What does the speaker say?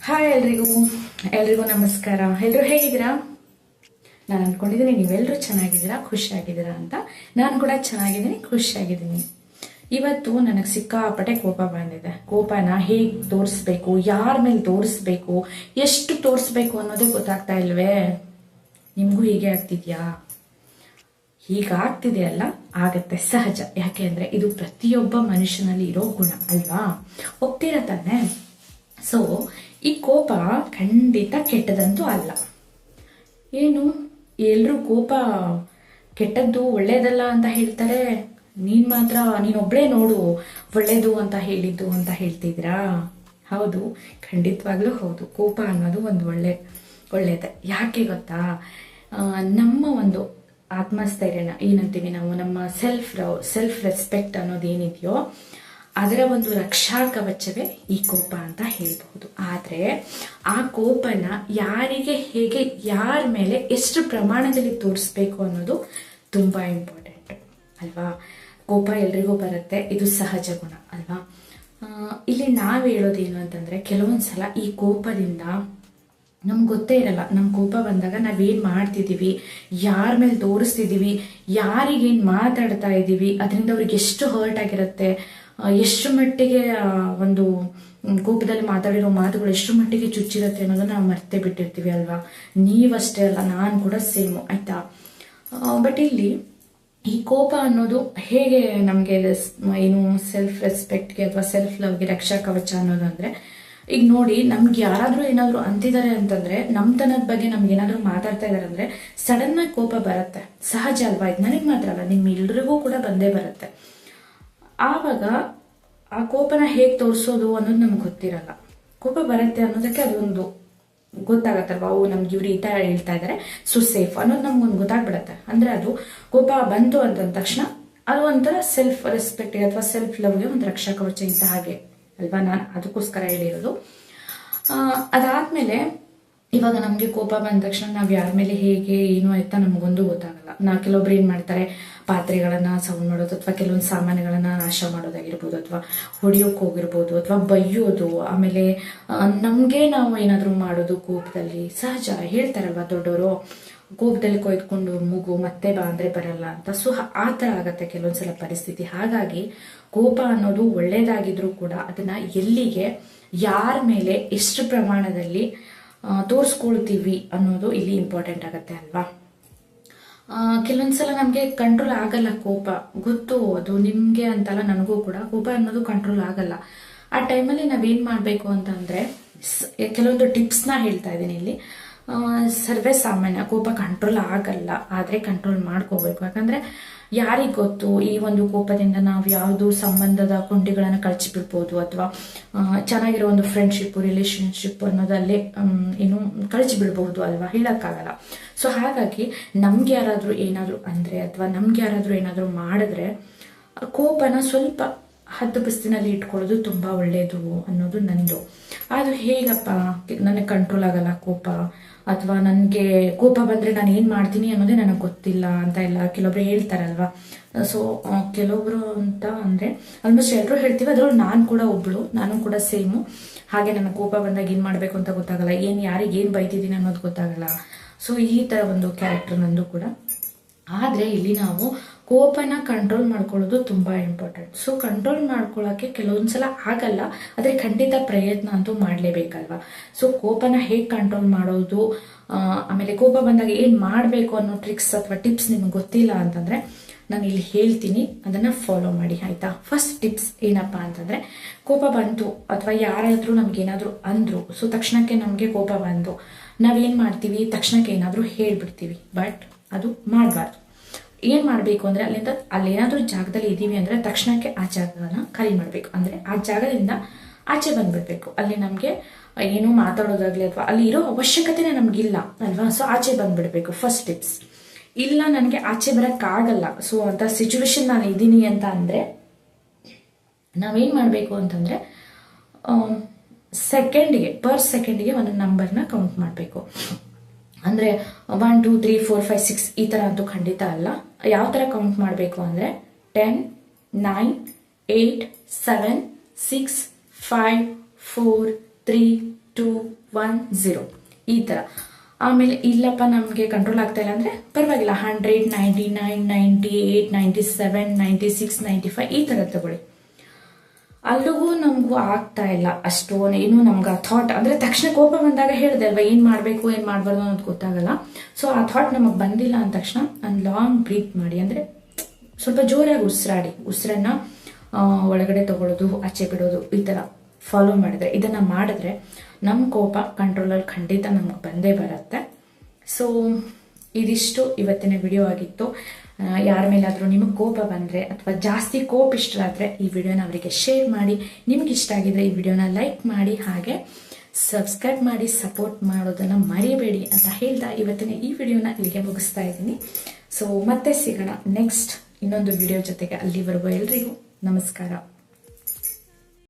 Hi ಎಲ್ರಿಗೂ ನಮಸ್ಕಾರ. ಎಲ್ಲರೂ ಹೇಗಿದ್ದೀರಾ? ನಾನು ಅನ್ಕೊಂಡಿದ್ದೀನಿ ನೀವೆಲ್ಲರೂ ಚೆನ್ನಾಗಿದ್ದೀರಾ, ಖುಷಿಯಾಗಿದ್ದೀರಾ ಅಂತ. ನಾನು ಕೂಡ ಚೆನ್ನಾಗಿದ್ದೀನಿ, ಖುಷಿಯಾಗಿದ್ದೀನಿ. ಇವತ್ತು ನನಗೆ ಸಿಕ್ಕಾಪಟ್ಟೆ ಕೋಪ ಬಂದಿದೆ. ಕೋಪನ ಹೇಗೆ ತೋರಿಸ್ಬೇಕು, ಯಾರ ಮೇಲೆ ತೋರಿಸ್ಬೇಕು, ಎಷ್ಟು ತೋರಿಸ್ಬೇಕು ಅನ್ನೋದೇ ಗೊತ್ತಾಗ್ತಾ ಇಲ್ವೇ? ನಿಮಗೂ ಹೀಗೆ ಆಗ್ತಿದ್ಯಾ? ಹೀಗಾಗ್ತಿದೆ ಅಲ್ಲ, ಆಗತ್ತೆ, ಸಹಜ. ಯಾಕೆ ಅಂದ್ರೆ ಇದು ಪ್ರತಿಯೊಬ್ಬ ಮನುಷ್ಯನಲ್ಲಿ ಇರೋ ಗುಣ ಅಲ್ವಾ? ಒಪ್ತೀರ ತಾನೆ? ಸೊ ಈ ಕೋಪ ಖಂಡಿತ ಕೆಟ್ಟದಂತೂ ಅಲ್ಲ. ಏನು ಎಲ್ರೂ ಕೋಪ ಕೆಟ್ಟದ್ದು ಒಳ್ಳೇದಲ್ಲ ಅಂತ ಹೇಳ್ತಾರೆ, ನೀನೊಬ್ಳೇ ನೋಡು ಒಳ್ಳೇದು ಅಂತ ಹೇಳಿದ್ದು ಅಂತ ಹೇಳ್ತಿದ್ರಾ? ಹೌದು, ಖಂಡಿತವಾಗ್ಲೂ ಹೌದು. ಕೋಪ ಅನ್ನೋದು ಒಂದು ಒಳ್ಳೇದೆ. ಯಾಕೆ ಗೊತ್ತಾ? ನಮ್ಮ ಒಂದು ಆತ್ಮಸ್ಥೈರ್ಯನ ಏನಂತೀವಿ ನಾವು, ನಮ್ಮ ಸೆಲ್ಫ್ ರೆಸ್ಪೆಕ್ಟ್ ಅನ್ನೋದು ಏನಿದೆಯೋ ಅದರ ಒಂದು ರಕ್ಷಾ ಕವಚವೇ ಈ ಕೋಪ ಅಂತ ಹೇಳ್ಬಹುದು. ಆದ್ರೆ ಆ ಕೋಪನ ಯಾರಿಗೆ, ಹೇಗೆ, ಯಾರ ಮೇಲೆ, ಎಷ್ಟು ಪ್ರಮಾಣದಲ್ಲಿ ತೋರಿಸ್ಬೇಕು ಅನ್ನೋದು ತುಂಬಾ ಇಂಪಾರ್ಟೆಂಟ್ ಅಲ್ವಾ? ಕೋಪ ಎಲ್ರಿಗೂ ಬರುತ್ತೆ, ಇದು ಸಹಜ ಗುಣ ಅಲ್ವಾ? ಇಲ್ಲಿ ನಾವ್ ಹೇಳೋದೇನು ಅಂತಂದ್ರೆ, ಕೆಲವೊಂದ್ಸಲ ಈ ಕೋಪದಿಂದ ನಮ್ಗೆ ಗೊತ್ತೇ ಇರಲ್ಲ. ನಮ್ ಕೋಪ ಬಂದಾಗ ನಾವೇನ್ ಮಾಡ್ತಿದೀವಿ, ಯಾರ ಮೇಲೆ ತೋರಿಸ್ತಿದೀವಿ, ಯಾರಿಗೇನ್ ಮಾತಾಡ್ತಾ ಇದೀವಿ, ಅದರಿಂದ ಅವ್ರಿಗೆ ಎಷ್ಟು ಹರ್ಟ್ ಆಗಿರುತ್ತೆ, ಎಷ್ಟು ಮಟ್ಟಿಗೆ ಒಂದು ಕೋಪದಲ್ಲಿ ಮಾತಾಡಿರೋ ಮಾತುಗಳು ಎಷ್ಟು ಮಟ್ಟಿಗೆ ಚುಚ್ಚಿರುತ್ತೆ ಅನ್ನೋದನ್ನ ನಾವು ಮರ್ತೇ ಬಿಟ್ಟಿರ್ತೀವಿ ಅಲ್ವಾ? ನೀವಷ್ಟೇ ಅಲ್ಲ, ನಾನು ಕೂಡ ಸೇಮು, ಆಯ್ತಾ? ಬಟ್ ಇಲ್ಲಿ ಈ ಕೋಪ ಅನ್ನೋದು ಹೇಗೆ ನಮ್ಗೆ ಏನು ಸೆಲ್ಫ್ ರೆಸ್ಪೆಕ್ಟ್ಗೆ ಅಥವಾ ಸೆಲ್ಫ್ ಲವ್ಗೆ ರಕ್ಷಾ ಕವಚ ಅನ್ನೋದು ಅಂದ್ರೆ, ಈಗ ನೋಡಿ, ನಮ್ಗೆ ಯಾರಾದ್ರೂ ಏನಾದ್ರು ಅಂತಿದ್ದಾರೆ ಅಂತಂದ್ರೆ, ನಮ್ತನದ ಬಗ್ಗೆ ನಮ್ಗೆ ಏನಾದ್ರು ಮಾತಾಡ್ತಾ ಇದಾರೆ ಅಂದ್ರೆ ಸಡನ್ ಆಗಿ ಕೋಪ ಬರುತ್ತೆ. ಸಹಜ ಅಲ್ವಾ? ಇದು ನನಗೆ ಮಾತ್ರ ಅಲ್ಲ, ನಿಮ್ಮೆಲ್ರಿಗೂ ಕೂಡ ಬಂದೇ ಬರುತ್ತೆ. ಆವಾಗ ಆ ಕೋಪನ ಹೇಗೆ ತೋರಿಸೋದು ಅನ್ನೋದು ನಮ್ಗೆ ಗೊತ್ತಿರಲ್ಲ. ಕೋಪ ಬರುತ್ತೆ ಅನ್ನೋದಕ್ಕೆ ಅದೊಂದು ಗೊತ್ತಾಗತ್ತಲ್ವಾ? ನಮ್ಗೆ ಇವ್ರು ಈ ತರ ಹೇಳ್ತಾ ಇದಾರೆ, ಸೊ ಸೇಫ್ ಅನ್ನೋದು ನಮ್ಗೊಂದು ಗೊತ್ತಾಗ್ಬಿಡತ್ತೆ. ಅಂದ್ರೆ ಅದು ಕೋಪ ಬಂತು ಅಂತ ತಕ್ಷಣ ಅದು ಒಂಥರ ಸೆಲ್ಫ್ ರೆಸ್ಪೆಕ್ಟ್ ಅಥವಾ ಸೆಲ್ಫ್ ಲವ್ಗೆ ಒಂದು ರಕ್ಷಾ ಕವಚ ಇದ್ದ ಹಾಗೆ ಅಲ್ವಾ? ನಾನು ಅದಕ್ಕೋಸ್ಕರ ಹೇಳಿರೋದು. ಅದಾದ್ಮೇಲೆ ಇವಾಗ ನಮ್ಗೆ ಕೋಪ ಬಂದ ತಕ್ಷಣ ನಾವ್ ಯಾರ ಮೇಲೆ ಹೇಗೆ ಏನು ಆಯ್ತಾ ನಮ್ಗೊಂದು ಗೊತ್ತಾಗಲ್ಲ. ಕೆಲವೊಬ್ರು ಏನ್ ಮಾಡ್ತಾರೆ, ಪಾತ್ರೆಗಳನ್ನ ಸೌಂಡ್ ಮಾಡೋದು, ಅಥವಾ ಕೆಲವೊಂದು ಸಾಮಾನುಗಳನ್ನ ನಾಶ ಮಾಡೋದಾಗಿರ್ಬೋದು, ಅಥವಾ ಹೊಡಿಯೋಕ್ ಹೋಗಿರ್ಬೋದು, ಅಥವಾ ಬೈಯೋದು, ಆಮೇಲೆ ನಮ್ಗೆ ನಾವು ಏನಾದ್ರು ಮಾಡೋದು ಕೋಪದಲ್ಲಿ. ಸಹಜ, ಹೇಳ್ತಾರಲ್ವಾ ದೊಡ್ಡವರು, ಕೋಪದಲ್ಲಿ ಕೊಯ್ದುಕೊಂಡು ಮೂಗು ಮತ್ತೆ ಬಾ ಅಂದ್ರೆ ಬರಲ್ಲ ಅಂತ. ಸೊ ಆ ತರ ಆಗತ್ತೆ ಕೆಲವೊಂದ್ಸಲ ಪರಿಸ್ಥಿತಿ. ಹಾಗಾಗಿ ಕೋಪ ಅನ್ನೋದು ಒಳ್ಳೇದಾಗಿದ್ರು ಕೂಡ ಅದನ್ನ ಎಲ್ಲಿಗೆ, ಯಾರ ಮೇಲೆ, ಎಷ್ಟು ಪ್ರಮಾಣದಲ್ಲಿ ತೋರಿಸ್ಕೊಳ್ತೀವಿ ಅನ್ನೋದು ಇಲ್ಲಿ ಇಂಪಾರ್ಟೆಂಟ್ ಆಗತ್ತೆ ಅಲ್ವಾ? ಕೆಲವೊಂದ್ಸಲ ನಮ್ಗೆ ಕಂಟ್ರೋಲ್ ಆಗಲ್ಲ ಕೋಪ, ಗೊತ್ತು ಅದು ನಿಮ್ಗೆ ಅಂತಲ್ಲ, ನನಗೂ ಕೂಡ ಕೋಪ ಅನ್ನೋದು ಕಂಟ್ರೋಲ್ ಆಗಲ್ಲ. ಆ ಟೈಮಲ್ಲಿ ನಾವೇನ್ ಮಾಡ್ಬೇಕು ಅಂತ ಅಂದ್ರೆ, ಕೆಲವೊಂದು ಟಿಪ್ಸ್ ನ ಹೇಳ್ತಾ ಇದ್ದೀನಿ ಇಲ್ಲಿ. ಸರ್ವೇ ಸಾಮಾನ್ಯ, ಕೋಪ ಕಂಟ್ರೋಲ್ ಆಗಲ್ಲ, ಆದ್ರೆ ಕಂಟ್ರೋಲ್ ಮಾಡ್ಕೋಬೇಕು. ಯಾಕಂದ್ರೆ ಯಾರಿಗ್ ಗೊತ್ತು, ಈ ಒಂದು ಕೋಪದಿಂದ ನಾವು ಯಾವ್ದು ಸಂಬಂಧದ ಕೊಂಡಿಗಳನ್ನ ಕಳಚಿಬಿಡ್ಬೋದು, ಅಥವಾ ಚೆನ್ನಾಗಿರೋ ಒಂದು ಫ್ರೆಂಡ್ಶಿಪ್, ರಿಲೇಶನ್ಶಿಪ್ ಅನ್ನೋದಲ್ಲೇ ಏನು ಕಳಚಿಬಿಡ್ಬಹುದು ಅಲ್ವಾ? ಹೇಳಕ್ಕಾಗಲ್ಲ. ಸೊ ಹಾಗಾಗಿ ನಮ್ಗೆ ಯಾರಾದ್ರೂ ಏನಾದ್ರು ಅಂದ್ರೆ, ಅಥವಾ ನಮ್ಗೆ ಯಾರಾದ್ರೂ ಏನಾದ್ರು ಮಾಡಿದ್ರೆ ಕೋಪನ ಸ್ವಲ್ಪ ಹದ್ದು ಬಸ್ತಿನಲ್ಲಿ ಇಟ್ಕೊಳ್ಳೋದು ತುಂಬಾ ಒಳ್ಳೇದು ಅನ್ನೋದು ನಂದು. ಅದು ಹೇಗಪ್ಪ, ನನಗೆ ಕಂಟ್ರೋಲ್ ಆಗಲ್ಲ ಕೋಪ, ಅಥವಾ ನನ್ಗೆ ಕೋಪ ಬಂದ್ರೆ ನಾನು ಏನ್ ಮಾಡ್ತೀನಿ ಅನ್ನೋದೇ ನನಗೆ ಗೊತ್ತಿಲ್ಲ ಅಂತ ಎಲ್ಲ ಕೆಲವೊಬ್ರು ಹೇಳ್ತಾರಲ್ವಾ? ಸೊ ಕೆಲವೊಬ್ರು ಅಂತ ಅಂದ್ರೆ ಆಲ್ಮೋಸ್ಟ್ ಎಲ್ಲರೂ ಹೇಳ್ತೀವಿ, ಅದ್ರಲ್ಲಿ ನಾನು ಕೂಡ ಒಬ್ಳು, ನಾನು ಕೂಡ ಸೇಮು. ಹಾಗೆ ನನ್ನ ಕೋಪ ಬಂದಾಗ ಏನ್ ಮಾಡ್ಬೇಕು ಅಂತ ಗೊತ್ತಾಗಲ್ಲ, ಯಾರಿಗೆ ಏನ್ ಬೈತಿದ್ದೀನಿ ಅನ್ನೋದು ಗೊತ್ತಾಗಲ್ಲ. ಸೊ ಈ ತರ ಒಂದು ಕ್ಯಾರೆಕ್ಟರ್ ನಂದು ಕೂಡ. ಆದ್ರೆ ಇಲ್ಲಿ ನಾವು ಕೋಪನ ಕಂಟ್ರೋಲ್ ಮಾಡ್ಕೊಳ್ಳೋದು ತುಂಬಾ ಇಂಪಾರ್ಟೆಂಟ್. ಸೊ ಕಂಟ್ರೋಲ್ ಮಾಡ್ಕೊಳ್ಳೋಕೆ ಕೆಲವೊಂದ್ಸಲ ಆಗಲ್ಲ, ಆದ್ರೆ ಖಂಡಿತ ಪ್ರಯತ್ನ ಅಂತೂ ಮಾಡ್ಲೇಬೇಕಲ್ವಾ? ಸೊ ಕೋಪನ ಹೇಗ್ ಕಂಟ್ರೋಲ್ ಮಾಡೋದು, ಆಮೇಲೆ ಕೋಪ ಬಂದಾಗ ಏನ್ ಮಾಡ್ಬೇಕು ಅನ್ನೋ ಟ್ರಿಕ್ಸ್ ಅಥವಾ ಟಿಪ್ಸ್ ನಿಮ್ಗೆ ಗೊತ್ತಿಲ್ಲ ಅಂತಂದ್ರೆ ನಾನು ಇಲ್ಲಿ ಹೇಳ್ತೀನಿ, ಅದನ್ನ ಫಾಲೋ ಮಾಡಿ, ಆಯ್ತಾ? ಫಸ್ಟ್ ಟಿಪ್ಸ್ ಏನಪ್ಪಾ ಅಂತಂದ್ರೆ, ಕೋಪ ಬಂತು ಅಥವಾ ಯಾರಾದ್ರೂ ನಮ್ಗೇನಾದ್ರೂ ಅಂದ್ರು, ಸೊ ತಕ್ಷಣಕ್ಕೆ ನಮ್ಗೆ ಕೋಪ ಬಂದು ನಾವೇನ್ ಮಾಡ್ತೀವಿ, ತಕ್ಷಣಕ್ಕೆ ಏನಾದ್ರೂ ಹೇಳ್ಬಿಡ್ತೀವಿ. ಬಟ್ ಅದು ಮಾಡಬಾರ್ದು. ಏನ್ ಮಾಡ್ಬೇಕು ಅಂದ್ರೆ, ಅಲ್ಲೇನಾದ್ರೂ ಜಾಗದಲ್ಲಿ ಇದೀವಿ ಅಂದ್ರೆ ತಕ್ಷಣಕ್ಕೆ ಆ ಜಾಗನ ಖಾಲಿ ಮಾಡ್ಬೇಕು. ಅಂದ್ರೆ ಆ ಜಾಗದಿಂದ ಆಚೆ ಬಂದ್ಬಿಡ್ಬೇಕು. ಅಲ್ಲಿ ನಮ್ಗೆ ಏನು ಮಾತಾಡೋದಾಗ್ಲಿ ಅಥವಾ ಅಲ್ಲಿ ಇರೋ ಅವಶ್ಯಕತೆನೇ ನಮ್ಗಿಲ್ಲ ಅಲ್ವಾ? ಸೊ ಆಚೆ ಬಂದ್ಬಿಡ್ಬೇಕು. First tips. ಇಲ್ಲ ನನ್ಗೆ ಆಚೆ ಬರಕ್ ಆಗಲ್ಲ, ಸೊ ಅಂತ ಸಿಚುವೇಶನ್ ನಾನು ಇದೀನಿ ಅಂತ ಅಂದ್ರೆ ನಾವೇನ್ ಮಾಡ್ಬೇಕು ಅಂತಂದ್ರೆ, ಪರ್ ಸೆಕೆಂಡ್ಗೆ ಒಂದು ನಂಬರ್ನ ಕೌಂಟ್ ಮಾಡ್ಬೇಕು. ಅಂದ್ರೆ 1 2 3 4 5 6 ಈ ತರ ಅಂತೂ ಖಂಡಿತ ಅಲ್ಲ. ಯಾವ ತರ ಕೌಂಟ್ ಮಾಡ್ಬೇಕು ಅಂದ್ರೆ 10 9 8 7 6 5 4 3 2 1 0 ಈ ತರ. ಆಮೇಲೆ ಇಲ್ಲಪ್ಪ ನಮಗೆ ಕಂಟ್ರೋಲ್ ಆಗ್ತಾ ಇಲ್ಲ ಅಂದ್ರೆ ಪರವಾಗಿಲ್ಲ 100 99 98 97 96 95 ಈ ತರ ತಗೊಳ್ಳಿ. ಅಲ್ಲಿಗೂ ನಮಗೂ ಆಗ್ತಾ ಇಲ್ಲ ಅಷ್ಟು ಏನು ನಮ್ಗೆ ಥಾಟ್ ಅಂದ್ರೆ ತಕ್ಷಣ ಕೋಪ ಬಂದಾಗ ಹೇಳಿದೆ ಅಲ್ವಾ ಏನ್ ಮಾಡ್ಬೇಕು ಏನ್ ಮಾಡ್ಬಾರ್ದು ಅನ್ನೋದು ಗೊತ್ತಾಗಲ್ಲ. ಸೊ ಆ ಥಾಟ್ ನಮಗ್ ಬಂದಿಲ್ಲ ಅಂದ ತಕ್ಷಣ ಲಾಂಗ್ ಬ್ರೀತ್ ಮಾಡಿ, ಅಂದ್ರೆ ಸ್ವಲ್ಪ ಜೋರಾಗಿ ಉಸಿರಾಡಿ, ಉಸಿರನ್ನ ಒಳಗಡೆ ತಗೊಳ್ಳೋದು ಆಚೆ ಬಿಡೋದು ಈ ತರ ಫಾಲೋ ಮಾಡಿದ್ರೆ, ಇದನ್ನ ಮಾಡಿದ್ರೆ ನಮ್ಮ ಕೋಪ ಕಂಟ್ರೋಲಲ್ಲಿ ಖಂಡಿತ ನಮ್ಗೆ ಬಂದೇ ಬರುತ್ತೆ. ಸೊ ಇದಿಷ್ಟು ಇವತ್ತಿನ ವಿಡಿಯೋ ಆಗಿತ್ತು. ಯಾರ ಮೇಲಾದ್ರೂ ನಿಮಗೆ ಕೋಪ ಬಂದ್ರೆ ಅಥವಾ ಜಾಸ್ತಿ ಕೋಪಿಷ್ಟರಾದ್ರೆ ಈ ವಿಡಿಯೋನ ಅವರಿಗೆ ಶೇರ್ ಮಾಡಿ. ನಿಮ್ಗೆ ಇಷ್ಟ ಆಗಿದ್ರೆ ಈ ವಿಡಿಯೋನ ಲೈಕ್ ಮಾಡಿ, ಹಾಗೆ ಸಬ್ಸ್ಕ್ರೈಬ್ ಮಾಡಿ ಸಪೋರ್ಟ್ ಮಾಡೋದನ್ನ ಮರಿಬೇಡಿ ಅಂತ ಹೇಳ್ತಾ ಇವತ್ತಿನ ಈ ವಿಡಿಯೋನ ಇಲ್ಲಿಗೆ ಮುಗಿಸ್ತಾ ಇದ್ದೀನಿ. ಸೊ ಮತ್ತೆ ಸಿಗೋಣ ನೆಕ್ಸ್ಟ್ ಇನ್ನೊಂದು ವಿಡಿಯೋ ಜೊತೆಗೆ. ಅಲ್ಲಿವರೆಗೂ ಎಲ್ರಿಗೂ ನಮಸ್ಕಾರ.